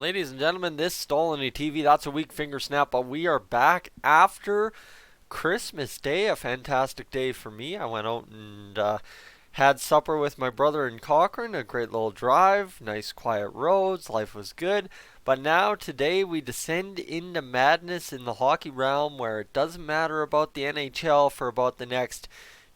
Ladies and gentlemen, this Stolen TV, that's a weak finger snap, but we are back after Christmas Day, a fantastic day for me. I went out and had supper with my brother in Cochrane, a great little drive, nice quiet roads, life was good. But now, today, we descend into madness in the hockey realm where it doesn't matter about the NHL for about the next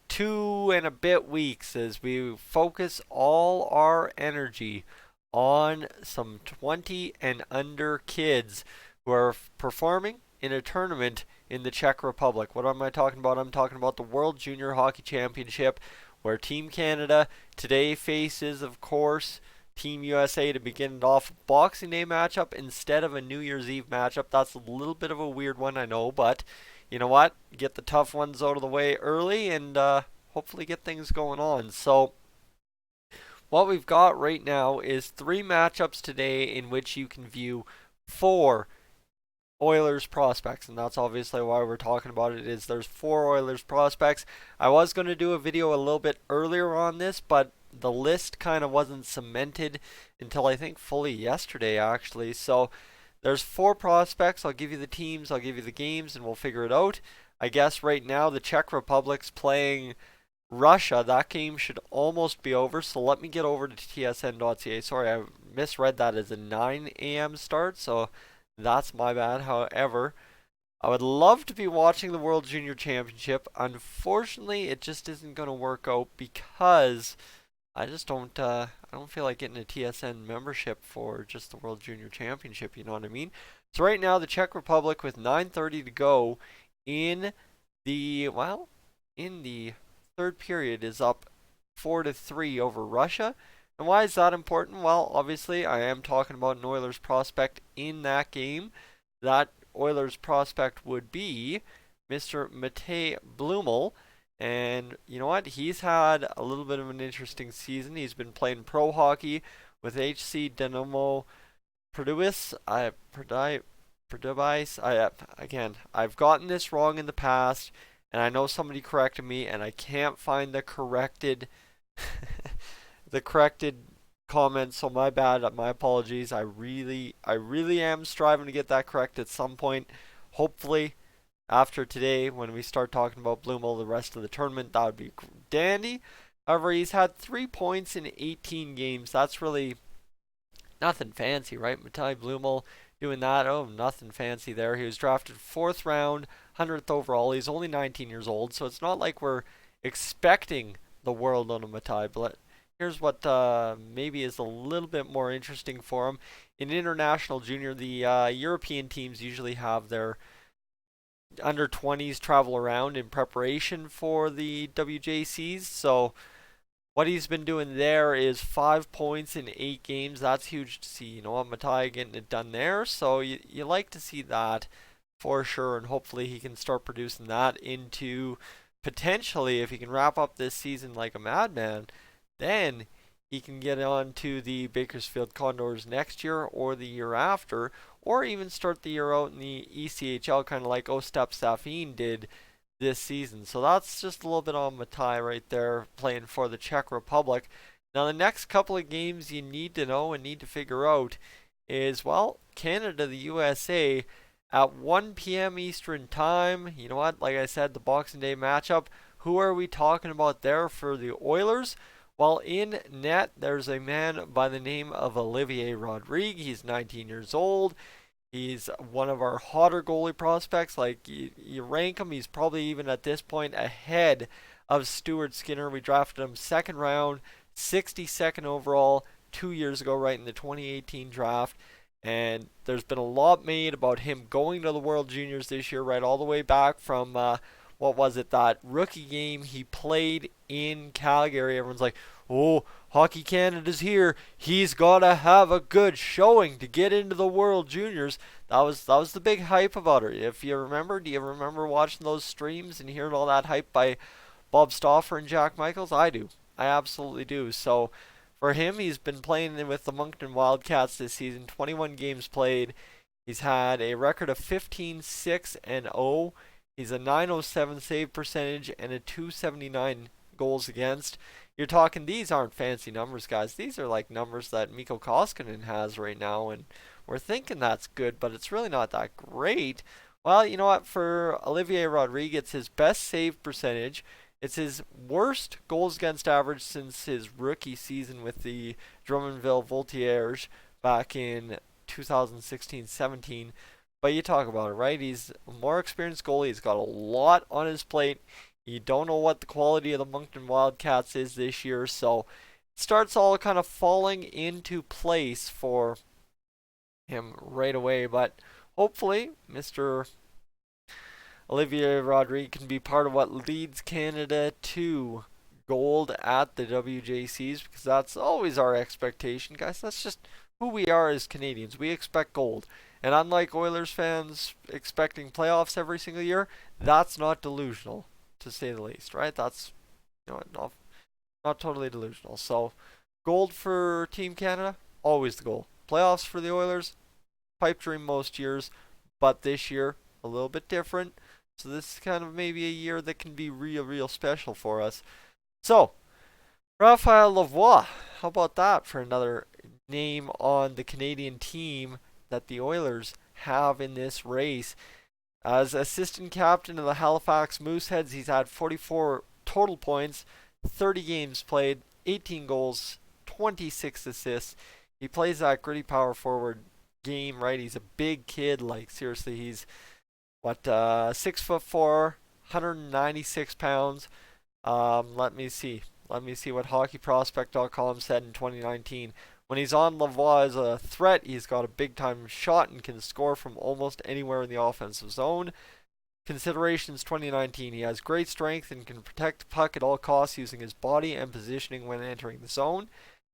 2 and a bit weeks as we focus all our energy on some 20 and under kids who are performing in a tournament in the Czech Republic. What am I talking about? I'm talking about the World Junior Hockey Championship, where Team Canada today faces, of course, Team USA to begin it off. Boxing Day matchup instead of a New Year's Eve matchup. That's a little bit of a weird one, I know, but you know what? Get the tough ones out of the way early and hopefully get things going on. So, what we've got right now is three matchups today in which you can view four Oilers prospects, and that's obviously why we're talking about it. Is there's four Oilers prospects. I was going to do a video a little bit earlier on this, but the list kind of wasn't cemented until I think fully yesterday actually. So there's four prospects. I'll give you the teams, I'll give you the games, and we'll figure it out. I guess right now the Czech Republic's playing Russia. That game should almost be over, so let me get over to tsn.ca. Sorry, I misread that as a 9 a.m. start, so that's my bad. However, I would love to be watching the World Junior Championship. Unfortunately, it just isn't going to work out because I just I don't feel like getting a TSN membership for just the World Junior Championship, you know what I mean? So right now, the Czech Republic with 9:30 to go in the third period is up 4-3 over Russia. And why is that important? Well, obviously, I am talking about an Oilers prospect in that game. That Oilers prospect would be Mr. Matej Blumel. And you know what? He's had a little bit of an interesting season. He's been playing pro hockey with HC Dynamo Pardubice. Again, I've gotten this wrong in the past, and I know somebody corrected me, and I can't find the corrected the corrected comment, so my bad, my apologies. I really am striving to get that correct at some point. Hopefully, after today, when we start talking about Blumel the rest of the tournament, that would be dandy. However, he's had 3 points in 18 games. That's really nothing fancy, right? Matej Blumel doing that. Oh, nothing fancy there. He was drafted 4th round, 100th overall. He's only 19 years old, so it's not like we're expecting the world on a Matej. But here's what maybe is a little bit more interesting for him. In international junior, the European teams usually have their under 20s travel around in preparation for the WJCs. So what he's been doing there is 5 points in 8 games. That's huge to see. You know what, Matej getting it done there. So you like to see that for sure, and hopefully he can start producing that into potentially, if he can wrap up this season like a madman, then he can get on to the Bakersfield Condors next year or the year after, or even start the year out in the ECHL, kind of like Ostap Safin did this season. So that's just a little bit on Matej right there, playing for the Czech Republic. Now the next couple of games you need to know and need to figure out is, well, Canada, the USA, at 1 p.m. Eastern Time. You know what? Like I said, the Boxing Day matchup. Who are we talking about there for the Oilers? Well, in net, there's a man by the name of Olivier Rodrigue. He's 19 years old. He's one of our hotter goalie prospects. Like, you rank him, he's probably even at this point ahead of Stuart Skinner. We drafted him 2nd round, 62nd overall 2 years ago, right in the 2018 draft. And there's been a lot made about him going to the World Juniors this year, right all the way back from what was it, that rookie game he played in Calgary. Everyone's like, oh, Hockey Canada's here. He's got to have a good showing to get into the World Juniors. That was the big hype about it. If you remember, do you remember watching those streams and hearing all that hype by Bob Stauffer and Jack Michaels? I do. I absolutely do. So for him, he's been playing with the Moncton Wildcats this season, 21 games played. He's had a record of 15-6-0. He's a 907 save percentage and a 279 goals against. you're talking, these aren't fancy numbers, guys. These are like numbers that Mikko Koskinen has right now, and we're thinking that's good, but it's really not that great. Well, you know what? For Olivier Rodrigue, it's his best save percentage. It's his worst goals against average since his rookie season with the Drummondville Voltigeurs back in 2016-17. But you talk about it, right? He's a more experienced goalie. He's got a lot on his plate. You don't know what the quality of the Moncton Wildcats is this year, so it starts all kind of falling into place for him right away. But hopefully, Mr. Olivier Rodrigue can be part of what leads Canada to gold at the WJCs, because that's always our expectation, guys. That's just who we are as Canadians. We expect gold. And unlike Oilers fans expecting playoffs every single year, that's not delusional, to say the least, right? That's, you know, not totally delusional. So, gold for Team Canada, always the goal. Playoffs for the Oilers, pipe dream most years, but this year a little bit different. So this is kind of maybe a year that can be real special for us. So, Raphael Lavoie, how about that for another name on the Canadian team that the Oilers have in this race? As assistant captain of the Halifax Mooseheads, he's had 44 total points, 30 games played, 18 goals, 26 assists. He plays that gritty power forward game, right? He's a big kid, like seriously, he's 6'4", 196 pounds. Let me see what hockeyprospect.com said in 2019. When he's on, Lavoie as a threat, he's got a big time shot and can score from almost anywhere in the offensive zone. Considerations 2019, he has great strength and can protect the puck at all costs using his body and positioning when entering the zone.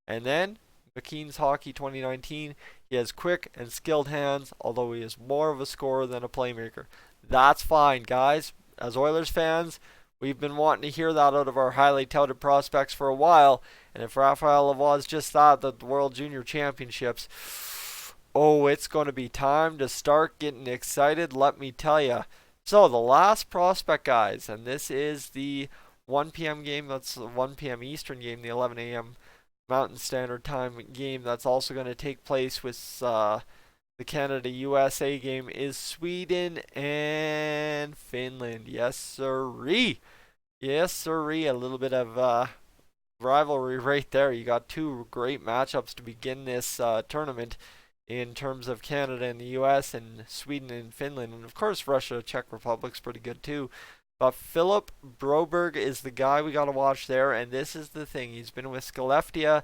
And then McKeen's Hockey 2019, he has quick and skilled hands, although he is more of a scorer than a playmaker. That's fine, guys. As Oilers fans, we've been wanting to hear that out of our highly touted prospects for a while. And if Raphael Lavoie is just that at the World Junior Championships, oh, it's going to be time to start getting excited, let me tell you. So, the last prospect, guys, and this is the 1 p.m. game. That's the 1 p.m. Eastern game, the 11 a.m. Mountain Standard Time game that's also going to take place with the Canada-USA game is Sweden and Finland. Yes, sirree. Yes, sirree. A little bit of rivalry right there. You got two great matchups to begin this tournament in terms of Canada and the US and Sweden and Finland. And of course, Russia, Czech Republic's pretty good too. But Philip Broberg is the guy we got to watch there, and this is the thing. He's been with Skellefteå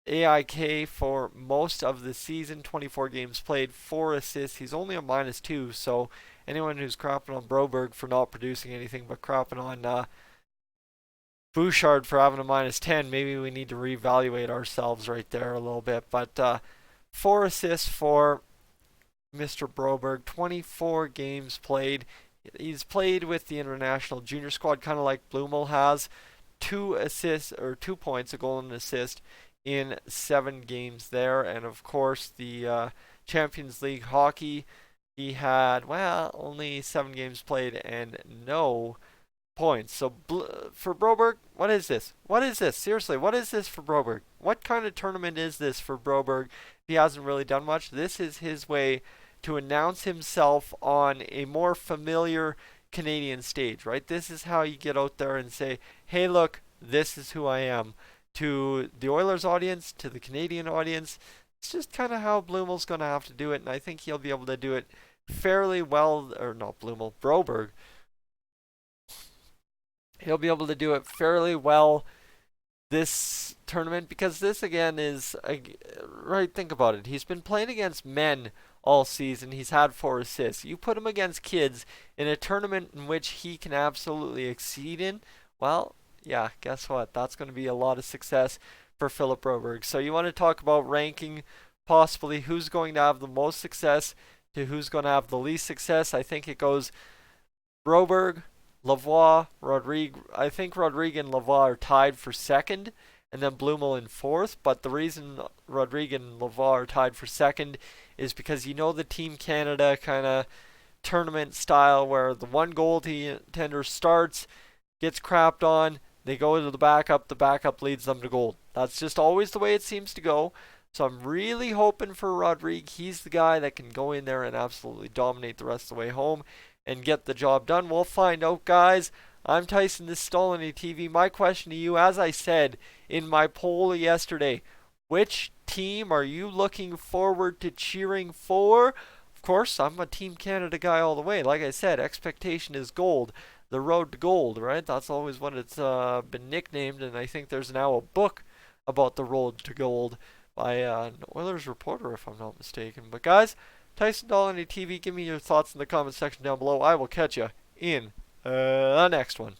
AIK for most of the season, 24 games played, 4 assists. He's only a -2, so anyone who's crapping on Broberg for not producing anything but crapping on Bouchard for having a -10, maybe we need to reevaluate ourselves right there a little bit. But 4 assists for Mr. Broberg, 24 games played. He's played with the international junior squad, kind of like Blumel has. 2 assists, or 2 points, a goal and an assist in 7 games there. And of course, the Champions League hockey, he had, well, only 7 games played and no points. So for Broberg, what is this? What is this? Seriously, what is this for Broberg? What kind of tournament is this for Broberg? He hasn't really done much. This is his way to announce himself on a more familiar Canadian stage, right? This is how you get out there and say, hey, look, this is who I am. To the Oilers audience, to the Canadian audience, it's just kind of how Blumel's going to have to do it, and I think he'll be able to do it fairly well, or not Blumel, Broberg. He'll be able to do it fairly well this tournament, because this again is, right, think about it. He's been playing against men all season. He's had 4 assists. You put him against kids in a tournament in which he can absolutely exceed in, well, yeah, guess what? That's going to be a lot of success for Philip Broberg. So you want to talk about ranking possibly who's going to have the most success to who's going to have the least success. I think it goes Broberg, Lavoie, Rodrigue. I think Rodrigue and Lavoie are tied for second, and then Blumel in fourth. But the reason Rodrigue and Lavoie are tied for second is because you know the Team Canada kind of tournament style where the one goaltender starts, gets crapped on, They go to the backup leads them to gold. That's just always the way it seems to go. So I'm really hoping for Rodrigue. He's the guy that can go in there and absolutely dominate the rest of the way home and get the job done. We'll find out, guys. I'm Tyson, this is Stolony TV. My question to you, as I said in my poll yesterday, which team are you looking forward to cheering for? Of course, I'm a Team Canada guy all the way. Like I said, expectation is gold. The road to gold, right? That's always what it's been nicknamed, and I think there's now a book about the road to gold by an Oilers reporter, if I'm not mistaken. But guys, Tyson Dolany TV, give me your thoughts in the comment section down below. I will catch you in the next one.